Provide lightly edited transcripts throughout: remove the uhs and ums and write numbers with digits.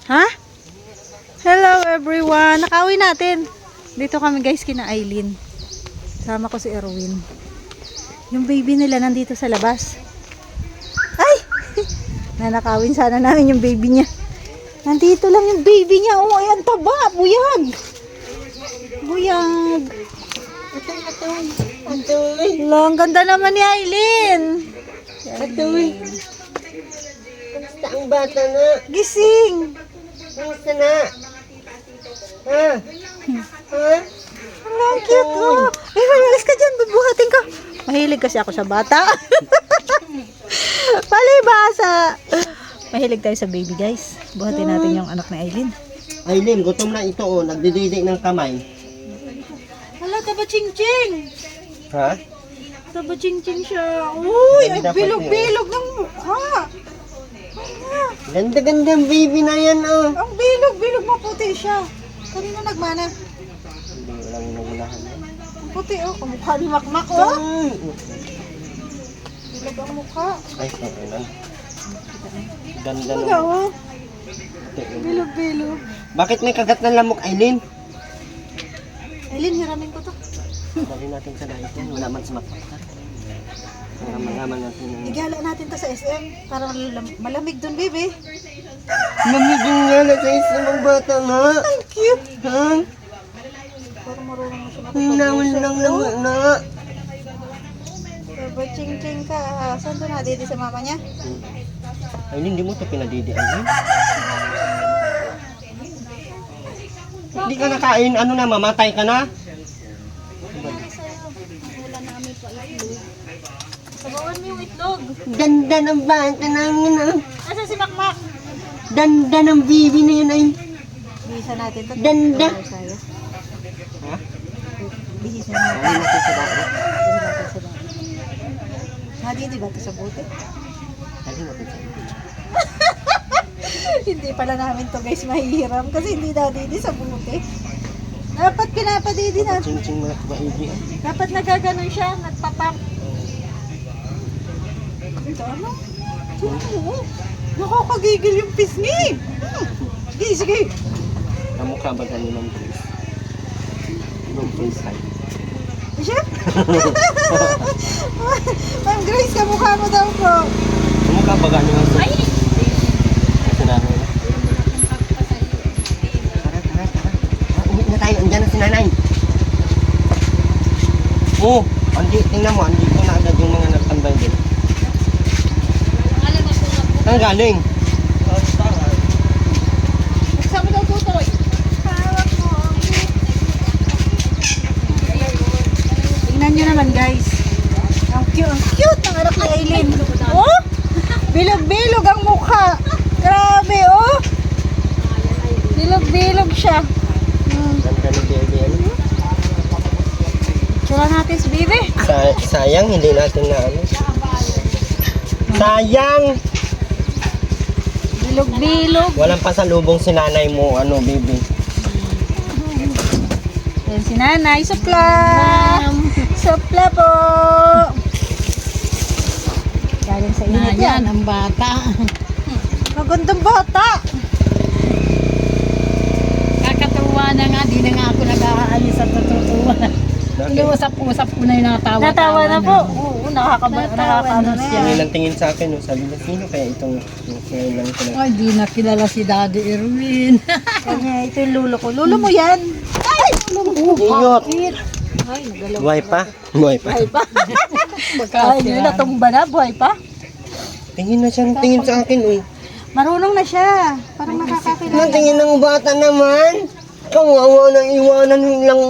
Ha? Hello everyone. Nakauwi natin. Dito kami guys kina Aileen. Sama ko si Erwin. Yung baby nila nandito sa labas. Ay! Nanakawin sana namin yung baby niya. Nandito lang yung baby niya. Oh, ayan taba. Buyag. Buyag. Ang ganda naman ni Aileen. Kamusta ang bata na? Gising. Kamusta na? Ha? Ha? Ang cute oh. Ay, mayalis ka dyan. Bubuhatin ko. Mahilig kasi ako sa bata. Palibasa. Mahilig tayo sa baby guys. Buhatin natin yung anak ni Aileen. Aileen, gutom na ito oh. Nagdididi ng kamay. Hala, taba ching-ching. Ha? Taba ching-ching siya. Uy, ay Dapat bilog-bilog ng mukha. Ganda-ganda ang baby na yan oh. Ang bilog-bilog maputi siya. Kanina nagmana. Hindi, walang nagulahan. Ang puti oh. Kamukha ni Makmak oh. Bilog ang mukha. Ay, okay lang. Ganda Talaga na. oh. Bilog-bilog. Bakit may kagat na lamok, Aileen? Aileen, hiramin ko to. Dali natin sa diet yan. Wala man sa makpakta. Para malaman natin yung... Igala natin to sa SM para malamig dun, baby. Mamiging nga na sa isang bata nga. Ang cute. Ha? Para marunong mo siya Hinawan lang naman na. Pero ching-ching ka. Saan doon nadidi sa mama niya? Aileen, hindi mo ito pinadidi, Aileen. Hindi ka nakain, ano na, mamatay ka na? Sabawan mo yung itlog. Ganda ng bata namin ah. Asa si Makmak? Ganda ng baby na yun ay. Bihisa natin to. Ganda. Ha? Bihisa Dali natin. natin sa bata. Nadidi ba ito sa buti? Dali natin sa bata. Hindi pala namin to guys mahihiram kasi hindi nadidi sa buti. Dapat pinapadidi natin. Ching-ching mga baigi. Dapat nagaganon siya, nagpapam. Ito ano? Oo. Nakakagigil yung pisngi. Sige, sige. Kamukha ba ganun ng face? Ibang face ay. Siya? Ma'am Grace, kamukha mo daw po. Kamukha ba ganun ng face? Ay! Tara, uwi na tayo. Andiyan na si nanay. Oh, andi, tingnan mo. Andi ko na agad yung mga nagtambay din. Saan galing? Saan mo daw tutoy? Hawak mo. Tingnan nyo naman guys. Ang cute ng anak ni Aileen. Oh! Bilog-bilog ang mukha. Grabe oh! Bilog-bilog siya. Ganda ni baby. Tsura natin si baby. Sayang, hindi natin na ano. Sayang! Bilog-bilog. Walang pasalubong si nanay mo, ano, baby. Yan si nanay. Supla! Supla po! Galing sa init yan. ang bata. Magandang bata. Kakatuwa na nga, di na nga ako nag-aalis sa tutuwa. Inuusap-usap ko na yung natawa-tawa Natawa na po. Oo, nakakano na Tingin yan. lang tingin sa akin, no? Sabi na, sino kaya itong ngayon lang ko na. Ay, di na kilala si Daddy Erwin. Kanya, ito yung lulo ko. Lulo mo yan. Ay! Iyot! Ay, nagalaw. Buhay pa? Buhay pa. Buhay pa. Ay, yun, natumba na. Buhay pa. Tingin na siya ng tingin sa akin, uy. Marunong na siya. Parang nakakakilala. Tingin ng bata naman. Kawawa na iwanan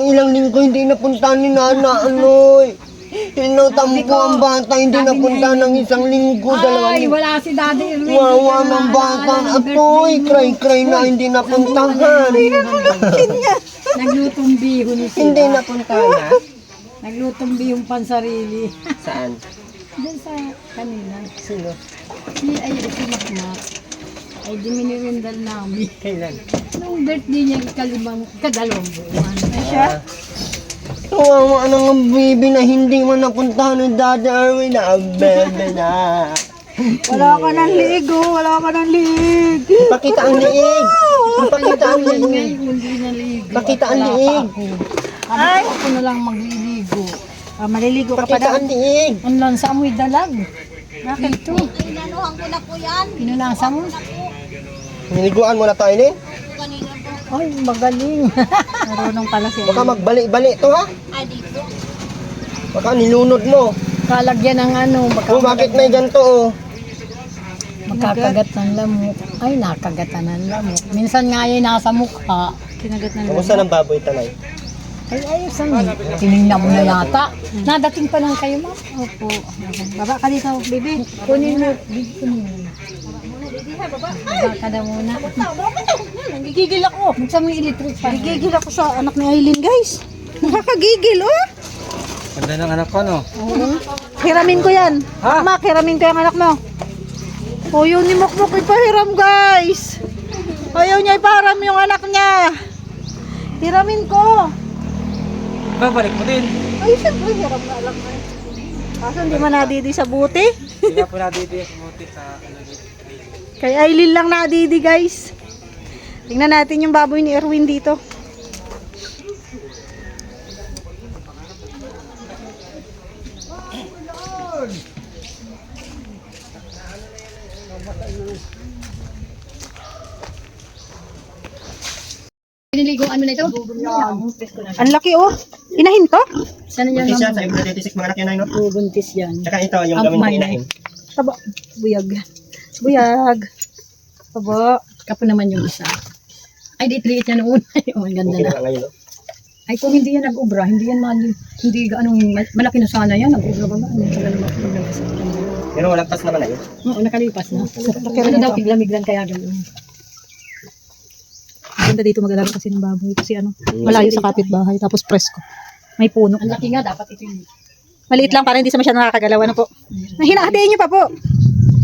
ilang linggo hindi napunta ni Nana, anoy. Tinatampo ang bata, hindi napunta ng isang linggo, dalawang Ay, linggo. wala si Daddy Erwin. Wawa ng bata, atoy, cry-cry na hindi napuntahan. Naglutong bihon ni sila. Hindi napunta na. Naglutong bihon pansarili. Saan? Diyan sa kanina. Sino? Si Makmak. Ay, diminirindal namin. Kailan? Nung birthday niya, kadalawang buwan. Siya? Kawawa na ng baby na hindi mo napuntahan ni Daddy Erwin na bebe na. Wala ka ng liig, oh. Wala ka ng liig. Pakita ang liig. Pakita ang liig. Hindi naligo. Pakita ang liig. Ay. Ako na lang magliligo. Maliligo ka pa Pakita daw. ang liig. Ang lansa mo'y dalag. Bakit? Ito. Inanuhan ko na po yan. Pinulasa mo? Niliguan mo na tayo, Lin. Ay, magaling. Marunong pala siya. Baka magbali-bali to, ha? Baka nilunod mo. Kalagyan ng ano. Oh, bakit may ganito, oh? Makakagat ng lamok. Ay, nakagatan ng lamok. Minsan nga yun nasa mukha. Kinagat na Kamusta ng baboy, Tanay? Ay, ayos ang tinignan mo na yata. Nadating pa lang kayo, ma'am. Opo. Baba ka dito, baby. Kunin mo. Kunin mo. Baba ka na muna. Nagigigil ako. Buksan mo yung electric fan. Gigigil ako sa anak ni Aileen, guys. Nakakagigil, oh. Ganda ng anak ko, no? Hiramin ko yan. Ha? Mak, hiramin ko yung anak mo. O, yun ni Mokmok ipahiram, guys. Ayaw niya ipahiram yung anak niya. Hiramin ko. Babalik mo din. Ay, siyempre, hiram na lang. Kaso hindi man nadidi sa buti. Hindi nga po nadidi sa buti sa Kay Aileen lang nadidi, guys. Tingnan natin yung baboy ni Erwin dito. Piniligoan mo na ito? Ang laki, oh. Inahin to? Sana yan, Buntis yan, ma'am. sa April 26, mga anak yan, ay, no? Buntis yan. Tsaka ito, yung Ang gawin ko minor. inahin. Taba. Buyag. Buyag. Taba. Kapo naman yung isa. Ay, di liit yan noon. Oh, ang ganda Okay na. na ngayon, no? Ay, kung hindi yan nag-ubra, hindi yan hindi anong malaki na sana yan. Nag-ubra ba? Ano tagal naman Pero walang pas naman na yun. Oo, nakalipas na. Ano daw, tiglamiglan kaya gano'n. Maganda dito mag-alaga kasi ng baboy. Kasi ano, malayo sa kapitbahay. Tapos presko. May puno. Ang laki nga, dapat ito yung... Maliit lang para hindi sa masyadong nakakagalaw. Ano po? Hinahatiin niyo pa po.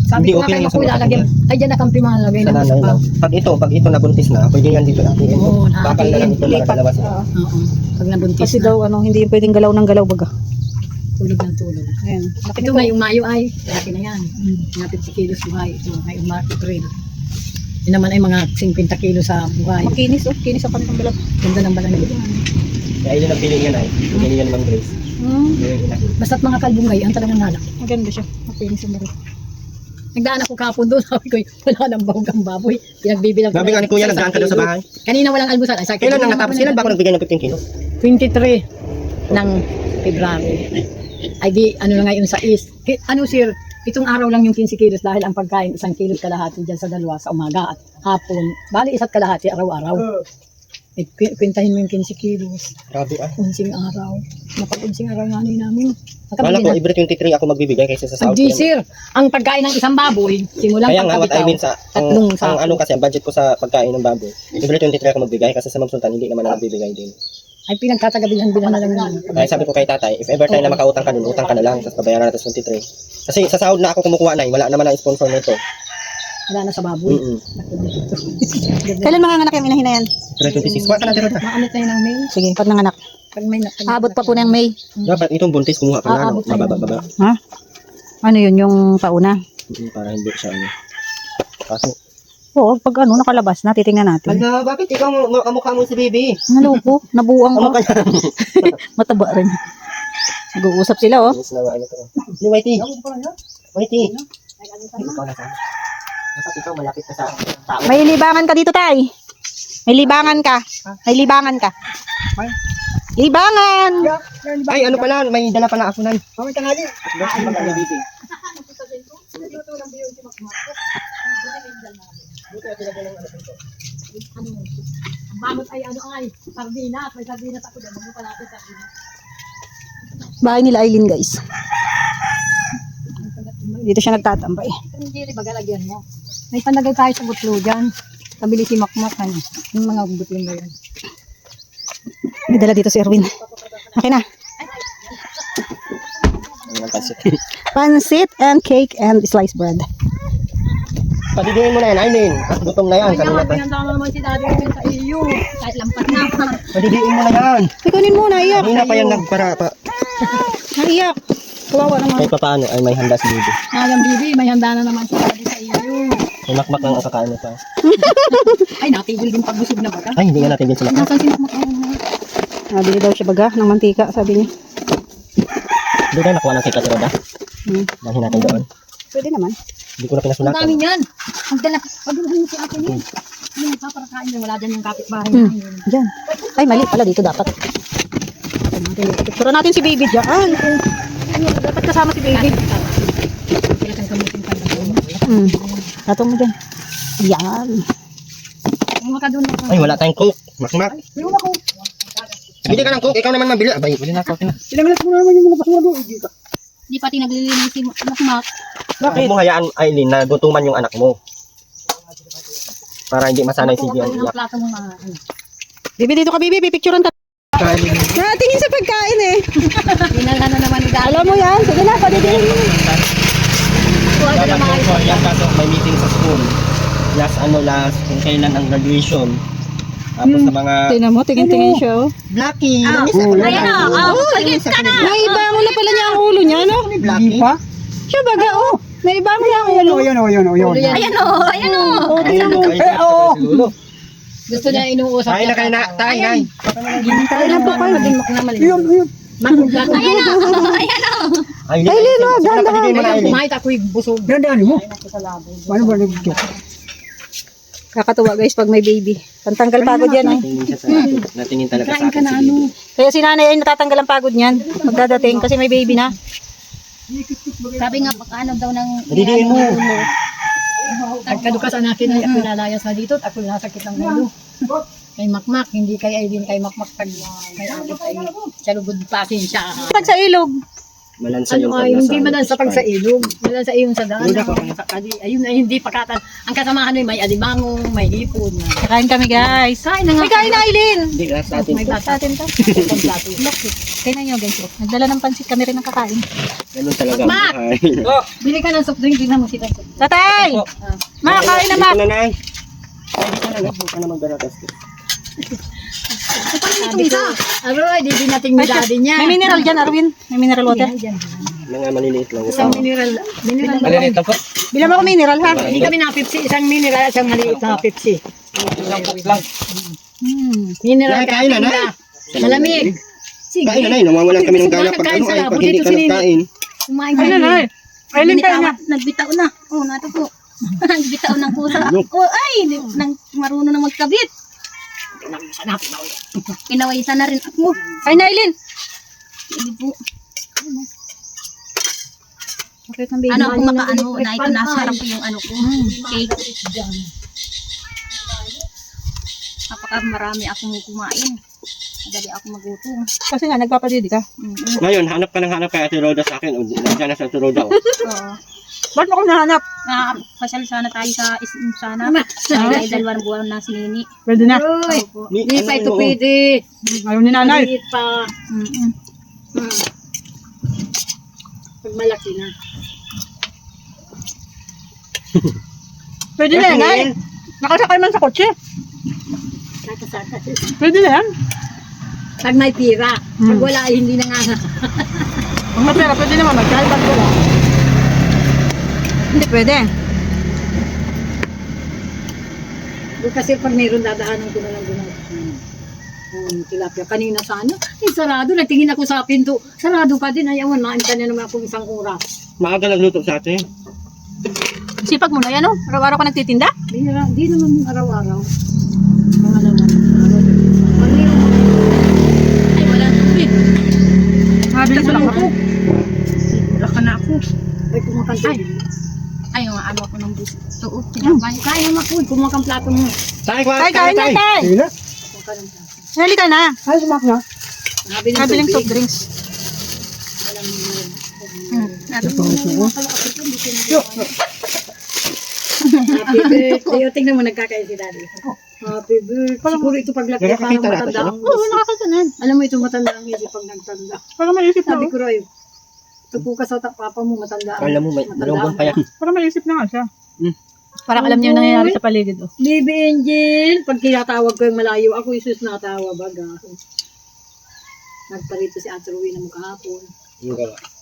Sabi Hindi, ko nga okay kayo lang ako sa ilalagay. Ay, dyan na kampi mga lagay Sa ng nanay isa pa. lang. Pag ito nabuntis na, pwede yan dito natin. Oo, Bakal na lang ito para Lipat. dalawa sila. Oo, pag nabuntis Kasi na. daw, ano, hindi yung pwedeng galaw ng galaw baga. Tulog ng tulog. Ayan. Ito nga yung Mayo ay, laki na yan. Mga 50 kilos buhay. Ito nga yung April. Yun naman ay mga 50 kilos sa buhay. Makinis, oh. Kinis ang kanilang balat. Ganda ng balang nila. Kaya yun ang piling yan ay. Piling yan naman Grace. Yung inahin. Basta't mga kalbungay, ang talagang nalak. Maganda siya. Makinis ang balat. Nagdaan ako kahapon doon, sabi ko, wala nang bahog ang baboy. Pinagbibilang Gabi nga ni Kuya, nagdaan ka doon sa bahay. Kanina walang almusal. Ay, sabi ko, Kailan nang natapos? Kailan ba ako nagbigay ng 15 kilos? 23 ng February. Ay di, ano na ngayon sa is. Ano sir, itong araw lang yung 15 kilos dahil ang pagkain, 1 kilos kalahati dyan sa dalawa sa umaga at hapon. Bali, 1 kalahati araw-araw. Eh, kwentahin mo yung 15 kilos. Grabe ah. Unsing araw. Napag-unsing araw nga namin. Wala ko, every 23 ako magbibigay kaysa sa sahod. Hindi sir, ang pagkain ng isang baboy, simulang Kaya nga, what I mean sa, tatlong ang ano kasi, ang budget ko sa pagkain ng baboy, every 23 ako magbibigay kasi sa Ma'am Sultan, hindi naman ako nagbibigay din. ay pinagkatagabihan-bihan na lang yan. Kaya sabi ko kay tatay, if ever tayo na makautang ka dun, utang ka na lang, tapos babayaran natin sa 23. Kasi sa sahod na ako kumukuha na, wala naman ang sponsor nito. Wala na sa baboy. Kailan manganganak yung inahin na yan? Every 26, kuha ka na dito. Makamit tayo ng May. Sige, pag nanganak. Pag may Abot pa po ng May. Dapat itong buntis, kumuha ka na, no? Aabot tayo. Mababa. Ha? Ano yun, yung pauna? Para hindi siya, ano. Kaso, Oo, pag ano, nakalabas na, titingnan natin. ala, bakit ikaw kamukha mo si baby? Nalupo, nabuang ko. Kamukha yan. Mataba rin. Nag-uusap sila, oh. Yes, nawa, ano to. Ni Whitey. Whitey. Ikaw na ka. Dapat ikaw malapit ka sa tao. May libangan ka dito, tay. May libangan ka. May libangan ka. Libangan! Ay, ano pala, may dala pala ako nan. Pamay tangali. Ang bamot ay ano ay, sardinas. May sardinas ako dyan. Magbuka natin sardinas. Bahay nila Aileen, guys. Dito siya nagtatambay. Hindi rin bagalagyan mo. May panagay tayo sa butlo dyan. Kabili si Makmak. Ano? Yung mga butlong na yan. May dala dito si Erwin. Okay na. Pansit and cake and sliced bread. Padigingin mo na yan, Aileen. At gutom na yan. Kaya Kanina nga, pa. pinandama naman si daddy Erwin sa iyo. Kahit lampat na. Padigingin mo na yan. Kunin mo, naiyak. Kanina pa yan nagpara pa. Naiyak. Kawawa naman. Kahit pa paano ay may handa si Bibi. Alam, Bibi, may handa na naman si Daddy sa iyo. May makmak ang kakain nito. Ay, natigil din pagbusog na baga. Ay, hindi nga natin din sila. Nasaan si Makmak? Nabili daw siya baga ng mantika, sabi niya. Hindi tayo nakuha ng kay Katiroda. Dalhin natin doon. Pwede naman. Hindi ko na Ang pinasulatan. dami niyan. Ang dala. Pagdalahin mo si ate niyan. Yung paparakain niya, wala dyan yung kapitbahay namin. Diyan. Ay, mali pala. Dito dapat. Picture natin si baby dyan. Dapat kasama si baby. Kaya kang kamutin pa doon. Tatong mo dyan. Yan. Kumuha ka doon. Ay, wala tayong cook. Makmak. Yung ako. Bili ka ng cook. Ikaw naman mabili. Abay. Bili na ako, na. Di pati naglilinis si Makmak. Bakit mo hayaan, Aileen, na gutuman yung anak mo? Para hindi masanay si Gian Ang iyak. plato mo mga ano. Bibi, dito ka, Bibi. Pipicturean ka. Natingin sa pagkain eh. Hinala na naman ni Daddy. Alam mo yan. Sige na, padidiin mo. Kaya po, yan kaso may meeting sa school. Last, kung kailan ang graduation. Tapos sa mga... Tingnan mo, tingin-tingin siya. Oh. Blackie! Ayan o. Saglit ka na. Naiba mo na pala niya ang ulo niya, no? Blackie? Siya baga, oh. Naiba mo niya ang ulo. Ayan o. Ayan o. Gusto niya inuusap. Tayo na kayo na. Tayo na. Tayo lang po kayo. Maging mak na mali. Ayan o. Ayan o. Aileen, oh, ganda ka. Kumain ako'y busog. Gandaan mo. Paano ba nagkito? Kakatuwa guys pag may baby. Pantanggal pagod yan, eh. Natingin talaga sa Kain ka akin na si Bibi. Kaya si nanay ay natatanggal ang pagod niyan. Magdadating kasi may baby na. Sabi nga, ano daw ng... Nadidiin mo. Nagkadukas ang akin ay ako nalayas na dito at ako nasakit ng ulo. Kay Makmak, hindi kay Aileen, kay Makmak pag may abot ay salugod pasensya. Pag sa ilog. Malansa yung Ano ay, hindi paglasan. man sa pag sa ilog. Wala sa iyon sa daan. Ayun ay hindi pakatan. Ang kasamahan ay may adibangong, may hipon. Kain kami guys. Kain na nga. May kain na, Aileen. Hindi, lahat sa atin. May to. bata. Sa atin to. Itong plato. Tingnan nyo guys. Oh. Nagdala ng pansit kami rin ng kakain. Ganun talaga. Mak! Ay. Bili ka ng soft drink, tingnan mo si Tatay. Tatay! Ma, kain na ma. Ito na, Nay. Ay, di ka na. Huwag ka na magdaratas. Sabi ko, aroy, di nating ni daddy niya. May mineral dyan, Arwin. May mineral water. Mga maliliit lang. Isang mineral. Mineral. Malilit lang po. Bilang ako mineral ha. Hindi kami na Pepsi, isang mineral at isang maliit na Pepsi. Isang cook lang. Mineral Nay, kain na, Nay. Malamig. Sige. Kain na, Nay. Nawawalan kami ng gana pag Kain ano sa ay labo, pag hindi dito ka si Nini. nagkain. Kumain ka na. Aileen kain na. Nagbitaw na. Oh, nato po. Nagbitaw ng pusa. Oh, ay, nang marunong na magkabit. Pinawayisan na rin ako. Kain na, Aileen. Hindi po. Bakit ng baby? Ano ako makaano na ito nasa harap ko yung ano ko. Cake. Kapag marami akong kumain. Madali ako magutom. Kasi nga, nagpapadidi ka. Ngayon, hanap ka ng hanap kay Ate Roda sa akin. O, nandiyan na sa Ate Roda. Oo. Ba't mo ako nahanap? Pasyal sana tayo sa SM sana. Dahil dalawang buwan na si Nini. Pwede na. Aroy, Opo. hindi pa ito pwede. Ayaw ni nanay. Maliit pa. Pag malaki na. Pwede na yan, ay. Nakasakay man sa kotse. Sakasaka. Pwede na yan. Pag may pira. Pag wala ay hindi na nga. Ang mapera, pwede naman magkahit ang wala. Hindi pwede. Kasi pag mayroon dadaanan ko na lang doon. Tilapia. Kanina sana. Eh, sarado. Nagtingin ako sa pinto. Sarado pa din. Ayawan, nainta niya naman akong isang oras. Maaga nagluto sa atin. Sipag mo na yan, oh. Araw-araw ka nagtitinda? Di naman araw-araw. Mga naman. Pag mayroon Ay, wala tubig. Mabilis lang ako. Wala ka na ako. ay kumakanta. Ay, yung ano ako ng buso. Oo, tinapay. Kaya naman po. Kumakang plato mo. Tay, Tay, kain na, tay. Sige na. Halika na. Ay, sumak na. Kabiling soft drinks. Happy birthday. O, tingnan mo, nagkakain si daddy. Happy birthday. Siguro ito paglaki. Parang Nakakita na matanda ito, ang Oo, nakakatanan. Alam mo, ito matanda ang isip pag nagtanda. Para maisip na, Sabi oh. ko, Roy, tupo ka sa papa mo, matanda. Alam mo, may dalawang pa yan. Para maisip na nga siya. Parang alam niya yung nangyayari sa paligid, oh. Baby Angel, pag tinatawag ko yung malayo, ako isus natawa baga. Nagparito si Ate Rowena mo kahapon.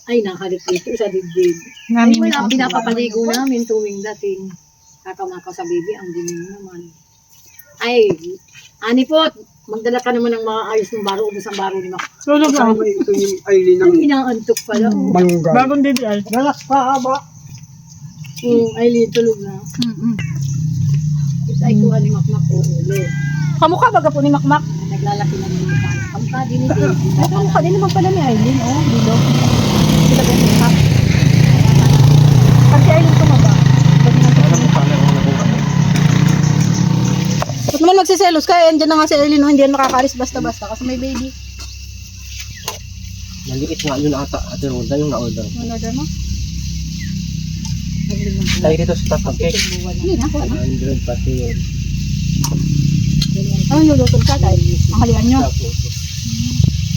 Ay, nakalik dito sa dibdib. Ay, wala, pinapapaligo namin tuwing dating. Kakamaka sa baby, ang dumi mo naman. Ay, ani po, magdala ka naman ng mga ayos ng baro, ubos ang baro ni Mak. Tulog lang. Ito yung Aileen ng Ang inaantok pala. Oh. malunggay. Bagong din ay. Galas pa haba. Ay, tulog na. Ito ay kuha ni Makmak o ulo. Kamukha baga po ni Makmak. Naglalaki na ng mukha. Kamukha din ni Baby. Ay, kamukha din naman pala ni Aileen. Oh, dilo. Sila ba yung mukha? Pag si Aileen tumaba. Ba't naman magsiselos ka? Andiyan na nga si Aileen. Oh, hindi yan makakaalis basta-basta kasi may baby. Maliit nga yun ata, Ate Roda, yung na-order. Ano order mo? Tayo dito sa top cake. Hindi na. 100 pati yun. Ano yung lutong ka tayo? Ang halian nyo.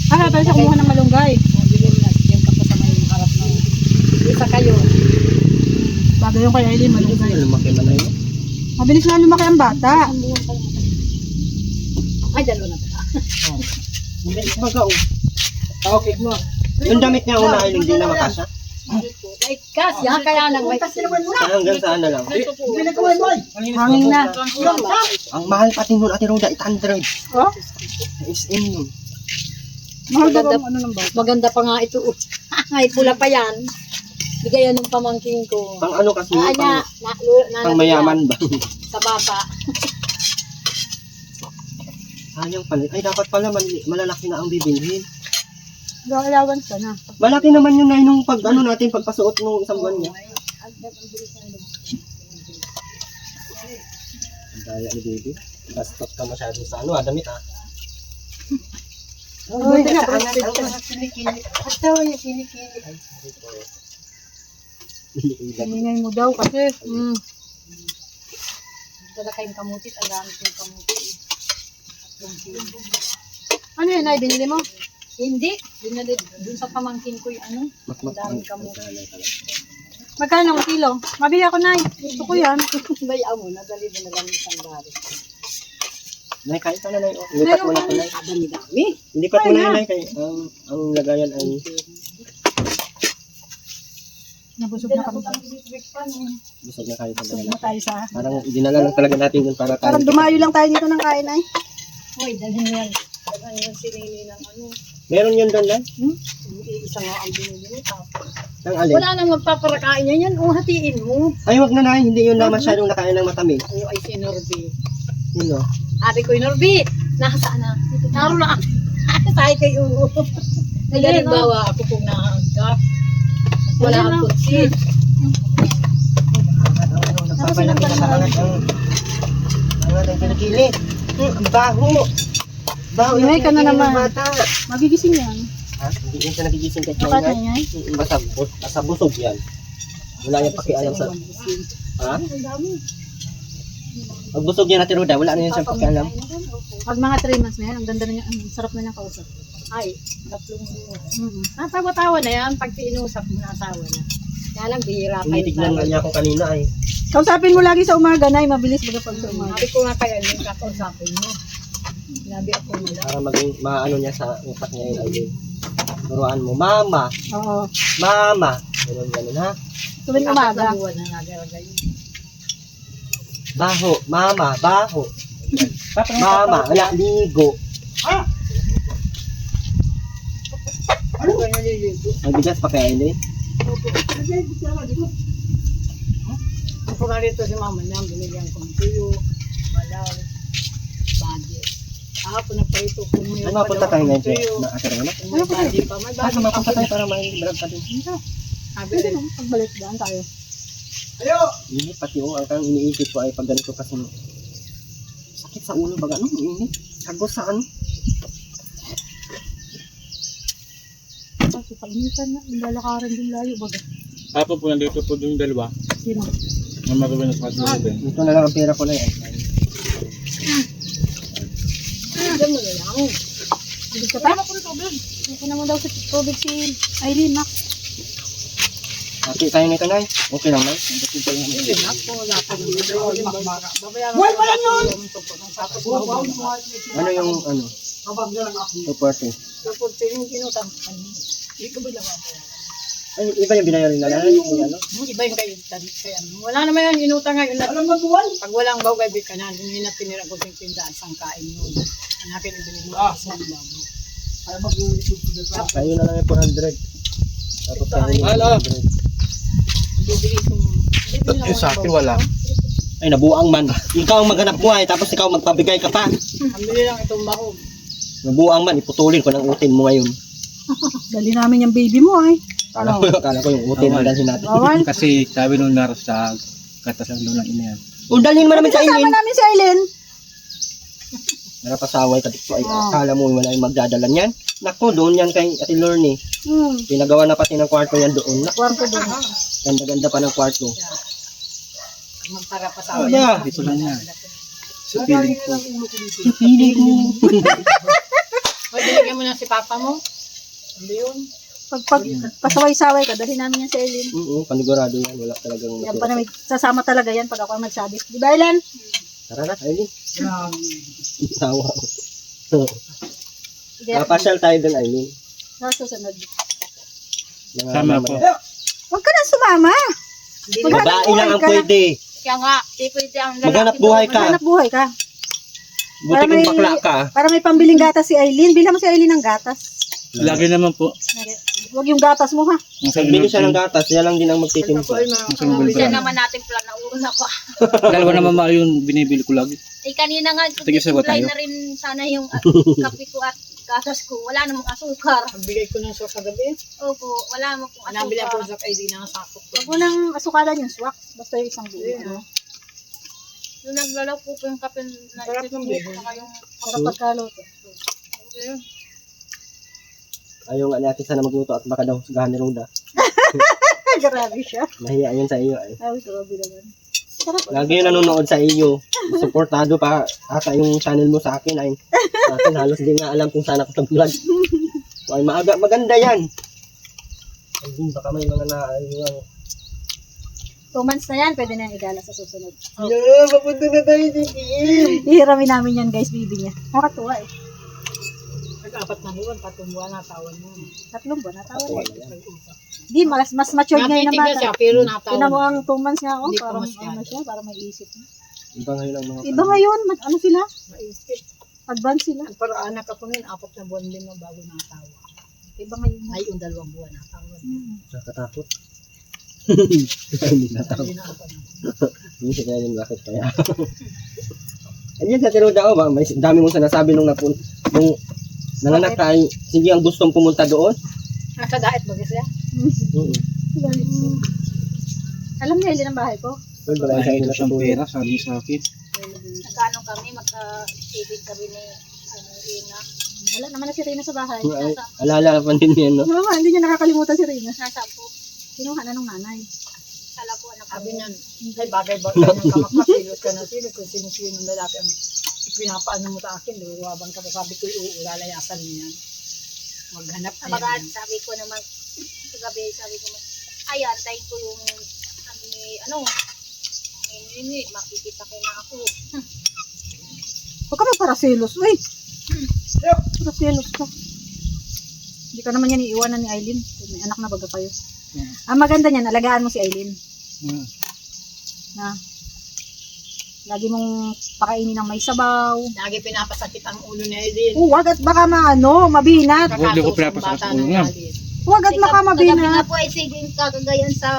Ah, tayo sa kumuha ng malunggay. Yung kapasama yung harap na. Isa kayo. Bagay yung kay Aileen, malunggay. Lumaki man na yun. Mabilis na lumaki ang bata. Ay, dalawa na. Hindi, baga oh. Okay mo. Yung damit niya una ay hindi na makasya. Ay, kasya, kaya nang may... Hanggang saan na lang. Hanging na. Ang mahal pati nun, Ate Roda, 800. Oh? SM nun. Mahal daw Maganda- ang ano ng bata. Maganda pa nga ito. Ay, pula pa yan. Bigayan ng pamangking ko. Pang ano kasi, Ah, pang, na, pang mayaman ba? Sa bata. Sayang pala. Ay, dapat pala malalaki na ang bibilhin. Daw allowance ka na. Malaki naman yun na nung pag ano natin, pagpasuot nung isang buwan niya. Ang daya ni baby. Bastos ka masyado sa ano, damit ah. Buti nga, kilikili. Atawa yung kilikili. Ay, sorry po. Ingay mo daw kasi. Dala kayong kamutit, ang gamit yung kamutit. Ano yun, ay binili mo? Hindi. Dun sa pamangkin ko yung ano. Ang daming kamutit. Magkano ang kilo? Mabili ako na. Gusto ko yan. Bayaan mo, nadali na lang isang bari. Nay, kain ka na, Nay. Lipat mo na ko, Nay. Dami-dami. Lipat mo na, Nay. Kay, ang lagayan ay... Nabusog na kami. Busog na kayo sa Busog dala. na tayo sa... Parang dinala lang talaga natin yun para tayo. Parang dumayo lang tayo dito ng kain ay. Uy, dalhin mo yan. Dalhin mo yung sinili ng ano. Meron yun doon, Nay? Isa nga ang binili mo. Ang alin? Wala nang magpaparakain yan. Yan, hatiin mo. Ay, wag na, Nay. Hindi yun na masyadong nakain ng matamis. Ay, ay, si Norby. Yun, no? Ate ko, Norby. Nakasaan na? Naro na. Tayo kayo. Naghalimbawa ako kung naangka. Wala ang kutsi. Nagpapalaki na kaangat ang ating kilikili. Ang baho. Baho yung Ingay ka na kilikili ng naman. bata. Magigising yan. Ha? Hindi yun siya nagigising kahit Bakit ngayon. na yan? Basta busog yan. Wala yung pakialam sa... Ha? Pag busog yan natin, Roda, wala na yun siyang pakialam. Pag mga 3 months na yan, ang ganda na niya. Ang sarap na niya kausap. Ay, tatlong Natawa-tawa na yan. Pag inusap mo, natawa na. Kaya lang, bihira pa Tinitignan nga niya ako kanina ay. Kausapin mo lagi sa umaga na. Mabilis baga pag sa umaga. Sabi ko nga kaya yung kakausapin mo. Sinabi ako nila. Para maging maano niya sa utak niya yun ay turuan mo, Mama, Oo. Mama. Ganun ha. Tuwing umaga. Buwan na nagalagay. Baho, Mama, baho. Mama, wala, ligo. Ano ba naliligo? Magbigas pa kaya yun eh. Ako na rito si mama niya, binigyan ko ng tuyo, balaw, budget. Ako nagparito kung may Ano mapunta tayo ngayon siya? Na atara na? Kung may budget pa, may Ah, budget mapunta tayo para may vlog ka din. Sabi Pwede rin, naman. Pagbalik daan tayo. Init pati ang kang iniisip ko ay pag ganito kasi sakit sa ulo baga. Anong init? Agos sa ano? Kasi painitan na. Lalakaran din layo baga. Apo po nandito po yung dalawa. Sino? Ang magawa na sa kasulit. Dito na lang ang pera ko na yan. alam mo na lang. Hindi ka pa? Ako naman daw sa tubig si Aileen, Mac. Okay tayo nito, Nay. Okay lang, Nay. Hindi na, kung wala pa naman. Babayaran Why pa lang yun? Ano yung ano? Support eh. Tapos yung kinutang ko kanina. Hindi ko ba naman bayaran? Ay, iba yung binayarin na lang. Ano? Iba yung kaya wala naman yan, inutang ngayon. Pag walang baw kay Bikanan, hindi na tinira ko yung tindahan, isang kain yun. Ang akin ibili mo, isang bago. Kayo na lang yung 400. Tapos kayo yung 400. Bibili kong... Eh, sa akin wala. Ay, nabuang man. Ikaw ang maghanap buhay, tapos ikaw magpabigay ka pa. Ang bili lang itong baho. Nabuang man, iputulin ko ng utin mo ngayon. Dali namin yung baby mo ay. Akala ko yung utin ang dalhin natin. Bawal. Kasi sabi nung naros sa katas lang doon ng ina yan. O, dalhin mo namin sa Kasama Aileen. namin si Aileen. Narapasaway ka dito. Ay, akala mo wala yung magdadala niyan. Naku, doon yan kay Ate Lorne. Pinagawa na pati ng kwarto yan doon. Naku, Kwarto doon. ganda-ganda pa ng kwarto. Magtara pa sa Ano akin. ba? Dito lang yan. Sa piling ko. Hoy, binigyan mo na si papa mo. Ano yun? Pag pasaway-saway ka, dali namin yan si Aileen. Oo, panigurado yan. Wala talagang Yan pa namin, sasama talaga yan pag ako ang nagsabi. Di ba, Aileen? Tara na, Aileen. Grabe. Tawa ko. Hindi, Papasyal tayo doon, Aileen. nasusunod. Mga Sama mamaya. po. Huwag ka na sumama. Babae lang ang pwede. Kaya nga, di pwede ang Maghanap buhay ka. Hanap buhay ka. Buti kung bakla ka. Para may pambiling gatas si Aileen. Bilang mo si Aileen ng gatas. Lagi naman po. Huwag yung gatas mo ha. Bili siya ng gatas, yan lang din ang magtitimpla. Siya naman natin plan na una pa. Dalawa naman mahal yung binibili ko lagi. Eh kanina nga, Tigil-sagot kulay tayo. na rin sana yung kape ko at gatas ko. Wala namang asukar. Pagbigay ko ng sauce kagabi. Opo, wala namang pong Nabili ako asukar. sa ID ng sakop ko. Huwag mo nang asukalan yung swak. Basta yung isang buo. Ano? Nung naglalaw po yung kape na Sarap ng bihon. saka yung Para pagkaluto. Ayaw nga natin sana magluto at baka daw sagahan ni Roda. Grabe siya. Nahiya yun sa iyo ay. Ay, grabe naman. Sarap. Lagi yung nanonood sa iyo. Supportado pa ata yung channel mo sa akin ay. Sa akin halos di nga alam kung saan ako nag-vlog. Ay maaga, maganda yan. Ay din, baka may mga na-ayuang. 2 months na yan, pwede na yung igala sa susunod. Yeah, papunta na tayo dito. Ihiramin namin yan guys, baby niya. Nakatuwa eh. Nag-apat na buwan, 3 buwan na tawan mo. 3 buwan, natawa na. Di, mas matured ngayon Natitig na naman. siya, pero natawan Tinan mo mo. ang 2 months nga ako, Hindi pa parang masyado. ano siya, para may isip niya. Iba ngayon ang mga Iba ngayon, ano sila? Maisip. Advance sila. Ang paraan na kapunin, 4 na buwan din mo bago natawa. Iba ngayon. Ay, yung 2 buwan natawa. nakatakot. Hindi natakot. Hindi na ako na. Hindi siya kaya yung bakit kaya. Ayun sa Tiroda o ba? May dami mong sinasabi nung nanganak ka ay hindi ang gustong pumunta doon. Nasa diet ba siya? Alam niya, Aileen ang bahay ko. Well, wala Ay, siya ito siyang natutulog. pera, sabi sa akin. nagkano kami, magka-ibig kami ni Ina. Wala naman na si Rina sa bahay. Ay, alala pa din yan, no? Mama, hindi niya nakakalimutan si Rina. Nasa po, Kinuha na nung nanay. sala po anak Sabi kami. niyan, ay bagay ba tayo ng kamakmak, silos ka na silos, kung sino-sino ng lalaki ang pinapaano mo sa akin, luwabang ka pa, sabi ko, lalayasan niya yan. Maghanap na Baga, yan. sabi ko naman, kagabi, sabi ko naman, ay, antayin ko yung, makikita ko na ako. Huwag ka magparaselos. Uy! Paraselos ka. Hindi ka naman yan iiwanan ni Aileen. May anak na baga kayo. Ang maganda niyan, alagaan mo si Aileen. Na, lagi mong pakainin ng may sabaw. Lagi pinapasakit ang ulo ni Aileen. Huwag at baka mabinat. Huwag di ko Kakatos ang pinapasakit bata ang ulo ng niya. galit. Huwag at baka Kagabi mabinat. nga po ay sige kagagayan sa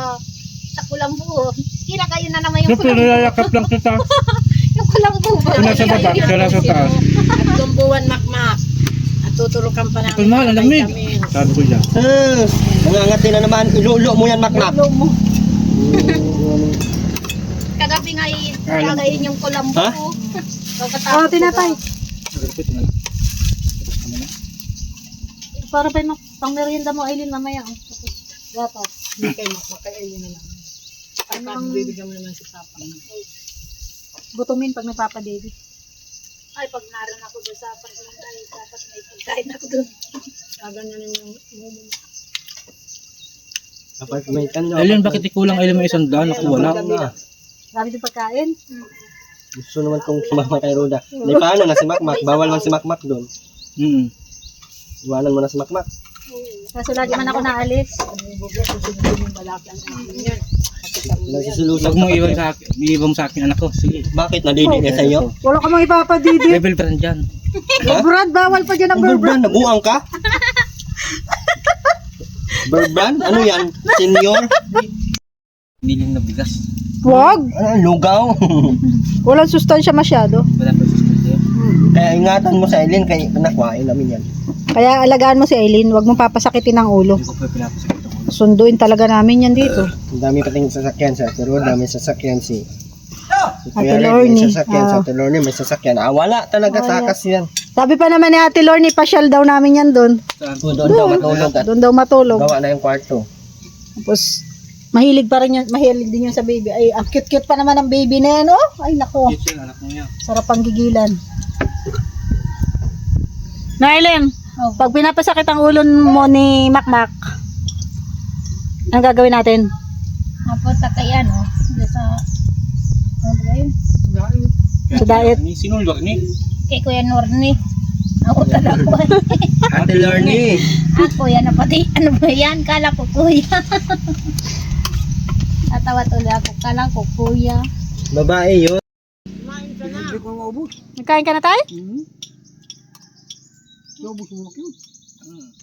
kulambo. Kira kayo na naman yung Siyempre, kulambo. nayayakap lang kita. Yung kulambo ba? Kung nasa baba, siya nasa taas. At tumbuhan makmak. At tuturukan pa namin. Ito mahal, ang lamig. vitamin. Sabi ko dyan. Nangangati na naman, ilulo mo yan, makmak. Ulo mo. Kagabi nga kagagayin yung kulambo. Ha? Oh, tinapay. Nagapit na lang. Tapos kami na. Para pa yung pang merienda mo, Aileen, mamaya. Gatas. Hindi kayo makmak kay Aileen na lang. Pagka bibigyan mo naman si Papa. Gutumin pag may Papa Daddy. Ay, pag naroon ako doon sa pagkain, dapat may pagkain ako doon. Gaganyanin yung mumu. Apartment ka nyo. Aileen, bakit ikulang Aileen may 100? Ako wala. Dami din pagkain. Gusto naman kong sumama kay Roda. Di paano na si Makmak? Bawal man si Makmak doon. Mm. Iwanan mo na si Makmak. Kaso lagi man ako naalis. Nagsusulusog Huwag mo iwan sa akin, iwan sa akin anak ko. Sige. Bakit? Nadidi ka sa'yo? Wala ka mang ipapadidi. Level brand dyan. Brad, bawal pa dyan ang Ang Brad. Brand, nabuang ka? Brand? Ano yan? Senior? Miling na bigas. Wag. Lugaw. Walang sustansya masyado. Wala pa sustansya. Kaya ingatan mo sa Eileen, kaya nakwain namin yan. Kaya alagaan mo si Eileen, wag mong papasakitin ang ulo. Hindi ko pa pinapasakit ako. Sunduin talaga namin yan dito. Ang dami pating sasakyan sa Ate Rod, dami sasakyan si Ate Kuya Red, Lorne. may sasakyan sa Ate Lorne, may sasakyan. Wala talaga takas yan. Sabi pa naman ni Ate Lorne, pasyal daw namin yan doon. Doon daw matulog at Doon daw matulog. gawa na yung kwarto. Tapos, mahilig pa rin yun, mahilig din yun sa baby. Ay, ang cute-cute pa naman ng baby na yan, oh. Ay, nako. Cute yun, anak mo yan. Sarap ang gigilan. Nailin, pag pinapasakit ang ulo mo ni Makmak, anong gagawin natin? Tapos sa kay ano, sa, ano ba yun? Sa diet. Sino yung ni? Kay Kuya Norni. Ako talaga. Ate Lorne, Ako yan na pati, ano ba yan? Kala ko kuya. Tatawa tuloy ako, kala ko kuya. babae yun. Nagkain ka na tayo? Lobos mo cute.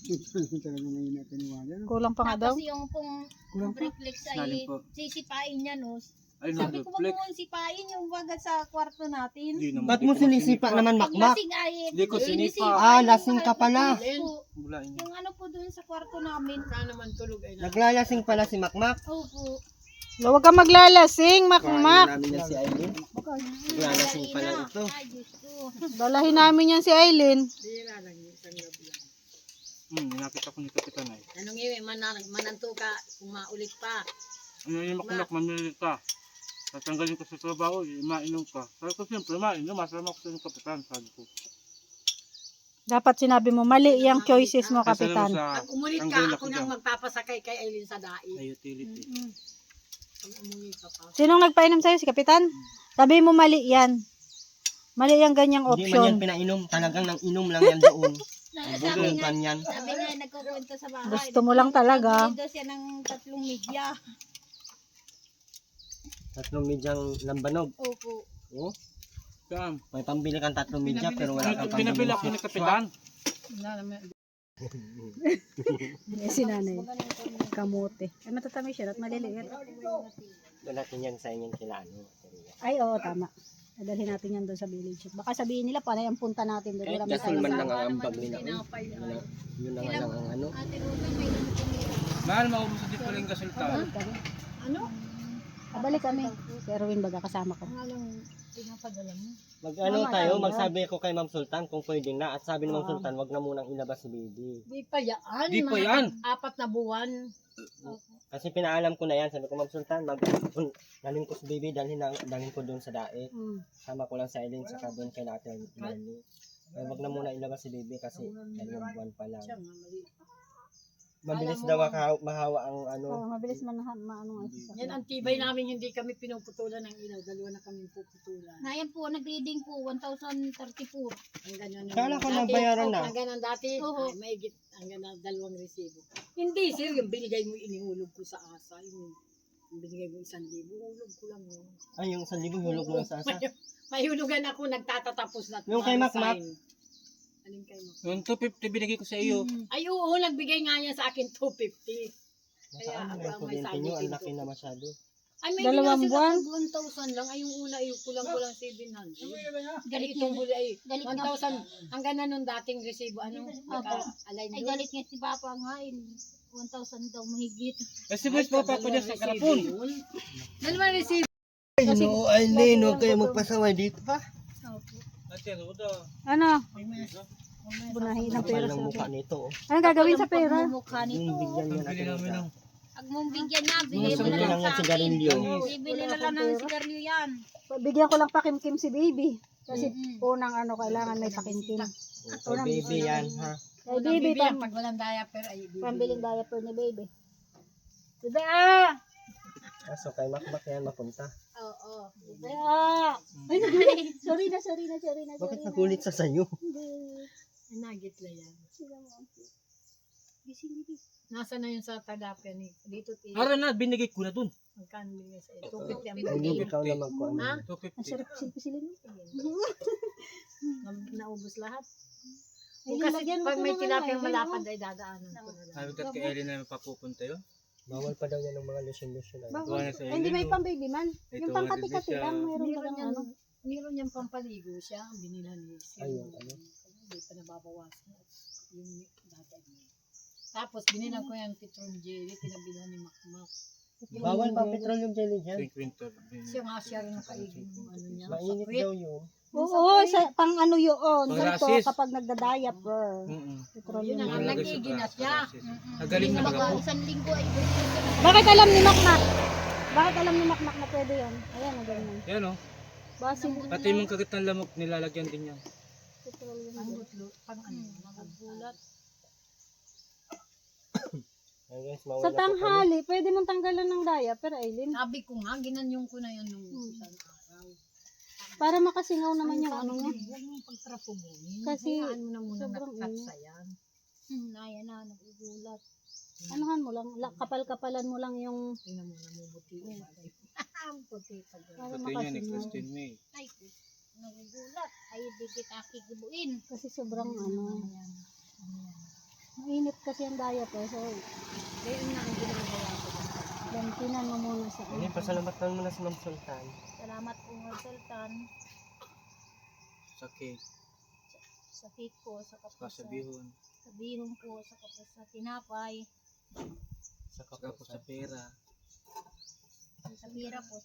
Expensive talaga ngayon na tiniwala. Kulang pa nga daw. Tapos yung pong reflex ay Snaling po. sisipain niya, no? Ay, Sabi ko, wag reflect. mo sipain yung bagat sa kwarto natin. Hindi naman. Ba't mo sinisipa naman, Pag Makmak? lasing ay, Hindi ko sinipa. Ah, lasing ka pala. Po, Bulain niya. yung ano po doon sa kwarto namin. Naglalasing pala si Makmak. Opo. Huwag ka maglalasing, Kain Makmak. namin yan si Eileen. Naglalasing pala ito. Ay, Diyos ko. Dalahin namin yan si Aileen. Nakita ko ni Kapitan ay. Anong iwi, mananto ka, kung maulit pa. Ano yung makulak, mamili ka. Tatanggalin ko sa trabaho, mainom ka. Sabi ko siyempre, mainom, masama ko sa yung Kapitan, sabi ko. Dapat sinabi mo, mali yung choices mo, Kasi Kapitan. naman sa Pag umulit tanggalin ka, ako nang dyan. magpapasakay kay Aileen sa dai. Sa utility. Pag umuwi ka pa. Sinong nagpainom sa'yo? Si Kapitan? Sabi mo, mali yan. Mali yung ganyang Hindi man yan option. pinainom. Talagang nang inom lang yan doon. Sabi nga, Bukan yan. sabi nga, nagkukwento sa bahay. Gusto mo lang talaga. Bili daw siya ng 3 media. 3 medyang lambanog. Opo. Oh, Saan? may pambili kang 3 medya pero wala kang pambili. Pinabila ko ni Kapitan. Si nanay. Kamote. Ay, matatamis siya at maliliit. Doon natin yan sa inyong kila ano. Ay, oo, tama. Dadalhin natin yan doon sa village. Baka sabihin nila, panay ang punta natin doon. Kahit Marami gasol tayo man sa... lang ang ambag nila. Yun na nga lang ang ano. Ate Rosa, may Mahal, maubos din pala yung gasultan. Kabalik kami. Si Erwin baga kasama ko. Mag ano tayo, magsabi ko kay Ma'am Sultan kung pwede na. At sabi ni Ma'am Sultan, wag na munang ilabas si baby. Di pa yan. Di pa yan. 4 na buwan. Kasi pinaalam ko na yan. Sabi ko, Ma'am Sultan, dalhin ko si baby, dalhin ko doon sa daet. Sama ko lang sa Eileen, saka doon kay natin. Wag na muna ilabas si baby kasi 2 buwan pa lang. Mabilis daw mahawa ang ano. Oo, mabilis man maano nga siya. Yan ang tibay namin, hindi kami pinuputulan ng ilaw. 2 na kami puputulan. Nayan po, nag-reading po, 1,034. Ang ganyan Kala ko nabayaran na. Ang ganyan dati, Oo. ay, maigit ang ganyan 2 resibo. Hindi, sir, yung binigay mo, inihulog ko sa asa. Yung binigay mo 1,000, hulog ko lang yun. Ay, yung 1,000 hulog mo lang sa asa. May hulugan ako, nagtatatapos na. Yung kay Makmak. Alin kay Makmak? Yung 250 binigay ko sa iyo. Ay, oo, nagbigay nga niya sa akin 250. Nasaan mo yung kuryente nyo? Ang laki na masyado. Ay, may 2 hindi buwan? nga sila 1,000 lang. Ay, yung una, ay kulang-kulang 700. Galit Galit niya. itong huli ay Galit nga. 1,000. Ang ganda nung dating resibo. Ano? Naka-align Ay, doon. galit niya si Papa nga, 1,000 daw mahigit. Eh, si Boys, papa ko dyan sa karapon. Dalawang resibo. Ay, no, Eileen, huwag kayo magpasaway dito pa. Ate, Roda. Ano? Bunahin ang pera Kapal ng sa mukha nito. Oh. Anong gagawin sa pera? Mukha nito. Yung bigyan nyo Bili natin namin isa. ng... Pag mong bigyan niya, bigay mo Bili na lang lang sa yan akin. sigarilyo. Bibili na lang ng sigarilyo yan. Bigyan ko lang pakimkim si baby. Kasi Mm. unang ano, kailangan may pakimkim. Oh, kay baby yan, ha? Kay baby, Pag walang diaper ay ibibigay. pambiling diaper ni baby. Bebe, Kaso kay Makmak yan mapunta. Oo. Bebe, Ay, nagulit. Sorry na. Bakit nagulit sa sayo? Nagit lang yan. Nasa na yun sa Tadapia ni dito Ara na, binigay ko na dun. magkano binigay sa 250 ang Hindi binigay. ikaw na magkuhan. Ha? 250. Sarap silpi sila nun. Naubos lahat. Ay, Kasi lagyan mo pag to may ng tilapia ano, malapad ay dadaanan ko na lang. Sabi ko kay Ellie na papupunta yun. Bawal pa daw yan ng mga lotion-lotion. Tuwa na sa Ay, hindi Ellie, may no? pang baby man. Yung Ito, pang ano din kati-kati siya. lang. Mayroon Meron ba yan, ano? meron yan pampaligo siya, ang binila ni Sir. Ayun, ano? Hindi pa nababawasan. Yung dati niya. Tapos binilang ko yung petrol jelly, pinabilan ni Makmak. Bawal pa petroleum jelly dyan. Tuwing winter. Siya nga siya rin nakaigin ng ano niya. Mainit Sakit. daw yun. Oo, sa, pang ano yun. Pang Dito, rasis. kapag nagda-diaper. Yun ang Malagay sa nagiging na braso, siya. rasis. Nagaling na Baka ako. isang linggo ay Bakit alam ni Makmak? Bakit alam ni Makmak na pwede yan? Ayan, na ganyan. Yan o. Basin. Pati yung kagat ng lamok nilalagyan din yan. Ang butlo, pang ano, magugulat. Ayun guys, mawala Sa po kami. tanghali, pwede mong tanggalan ng diaper, Aileen. Sabi ko nga, ginanyong ko na yun nung isang araw. Para makasingaw naman yung ano niya. Huwag mong pagtrapubunin. Kasi Hayaan mo na muna sobrang nakakatsa yan. naya na, nagugulat. Anuhan mo lang, kapal-kapalan mo lang yung Tingnan mo na mubuti. Ang puti pa doon. para Pati niya ni makasingaw. Christine May. Ay, nagugulat. Ay, di kita kikibuin. Kasi sobrang ano. Mainit kasi ang diaper. So, Kaya yun nga ang ginagawa ko. gantinan mo muna sa ano. Ayun, pasalamatan mo na si Ma'am Sultan. Salamat po nga Sultan Sa cake. sa cake po, sa kapos Sa bihon. sa bihon po, sa kapos sa tinapay, Sa Saka po sa pera. sa pira po.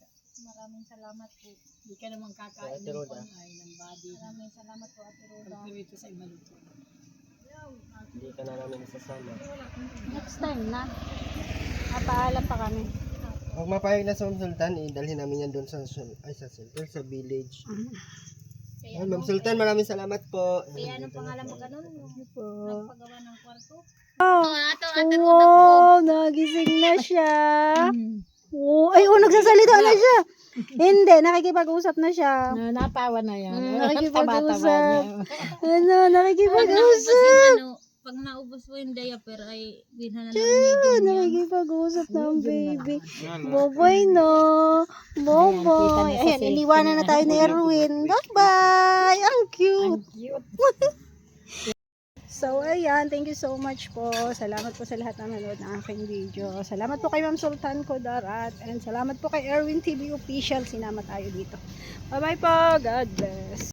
Maraming salamat po. Hindi ka naman kakain Ate ng Roda. ay ng body. Maraming salamat po, Ate Roda. Pagpirito sa imaluto. Hindi ka na namin isasama. Next time na. Mapaalam pa kami. Huwag mapayag na sa Ma'am Sultan, idalhin namin yan doon sa, sa village. Kaya Ayun, Ma'am Sultan, maraming salamat po. kaya anong pangalan mo ganun? Po. Nagpagawa ng kwarto? Oh, Ato, Ate Roda po. wow, nagising na siya. Oh, ay, nagsasalita na siya. Hindi, nakikipag-usap na siya. Natawa na yan. Nakikipag-usap. Ano, Pag naubos nakikipag-usap. yung ano, pag naubos po yung diaper ay binha na lang medium yan. Nakikipag-usap ng baby. Yan. Boboy, no. Boboy. Ayan, iniwanan na tayo ni Erwin. Bye-bye. Ang cute. So, ayan. Thank you so much po. Salamat po sa lahat na nanood ng aking video. Salamat po kay Ma'am Sultan Kodarat. And salamat po kay Erwin TV Official. Sinama tayo dito. Bye-bye po. God bless.